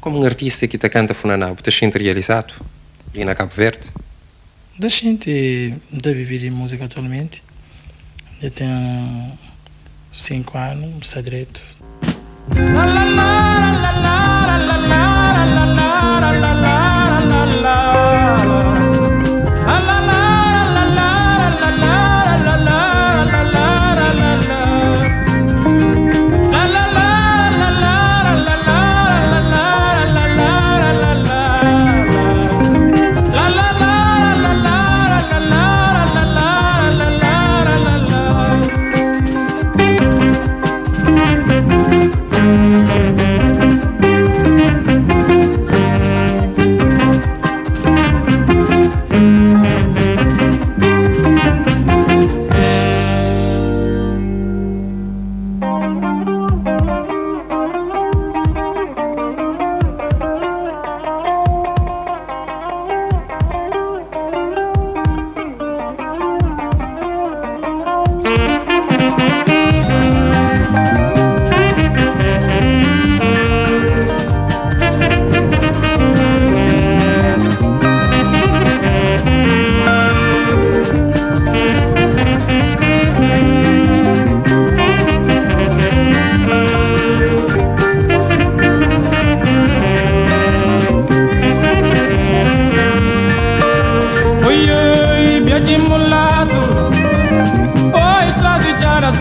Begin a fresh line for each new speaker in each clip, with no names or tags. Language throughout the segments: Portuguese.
Como um artista que te canta Funaná, você se sente realizado ali na Cabo Verde?
Da gente de viver em música atualmente. Eu tenho 5 anos, está direito.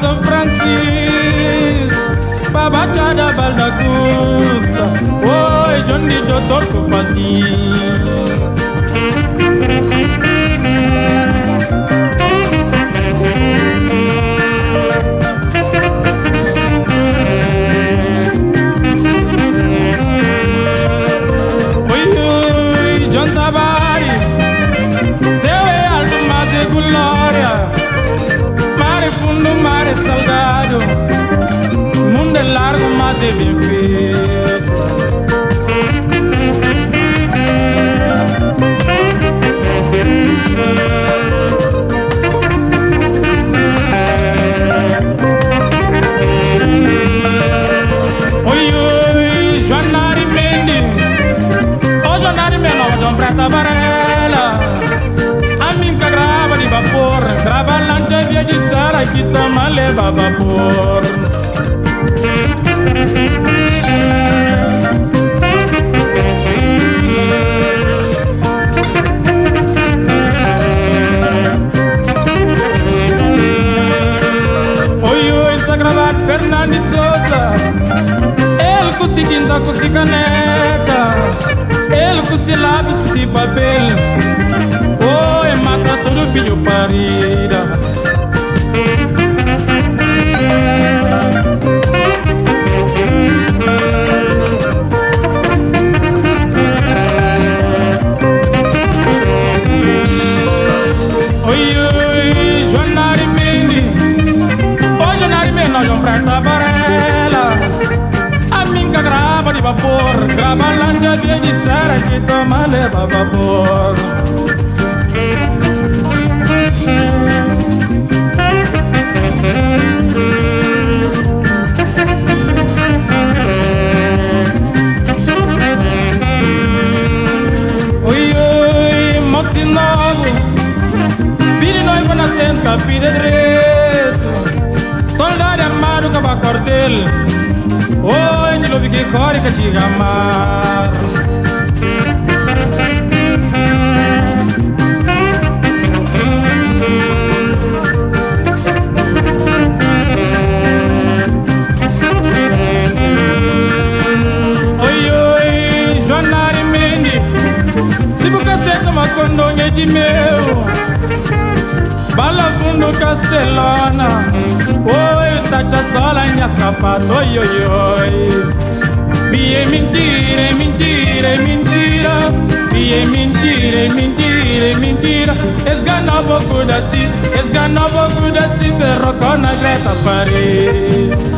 São Francisco, Babachada Baldacusta, oi, Johnny Doutor Tupasi. Oi, John Tabari, seu é alto, mas de glória. Mare fundo, mare salgado, mundo é largo, mas é bem feito. Oi, oi, Joanari Mendes, oh Joanari Mendes, João Prata Varela. A minha grava de vapor, trabalhando via de Sara que toma leva vapor. Oi, oi, está gravado Fernando Souza. Ele conseguindo com si caneta, ele com si lápis, com si papel. Oi, mata todo filho parida. Oi, oi, Joanari Mendes, oh Joanari Mendes, João Prata Varela. A minha grava de vapor, grava lancha via de Sara que toma leva vapor. Oi, oi, moço novo, filho noivo nascendo, capida direito, soldado armado, cava cordel. Oi, de lobo que corre, que te amar. Oi, oi, Joanari Mendes, se você toma condonha de meu, bala fundo Castelona. Oi, tacha sola minha sapato, oi, oi, oi. E é mentira, é mentira, é mentira. E é mentira, é mentira, é mentira. Esgana pouco da si, ferro com a Greta Paris.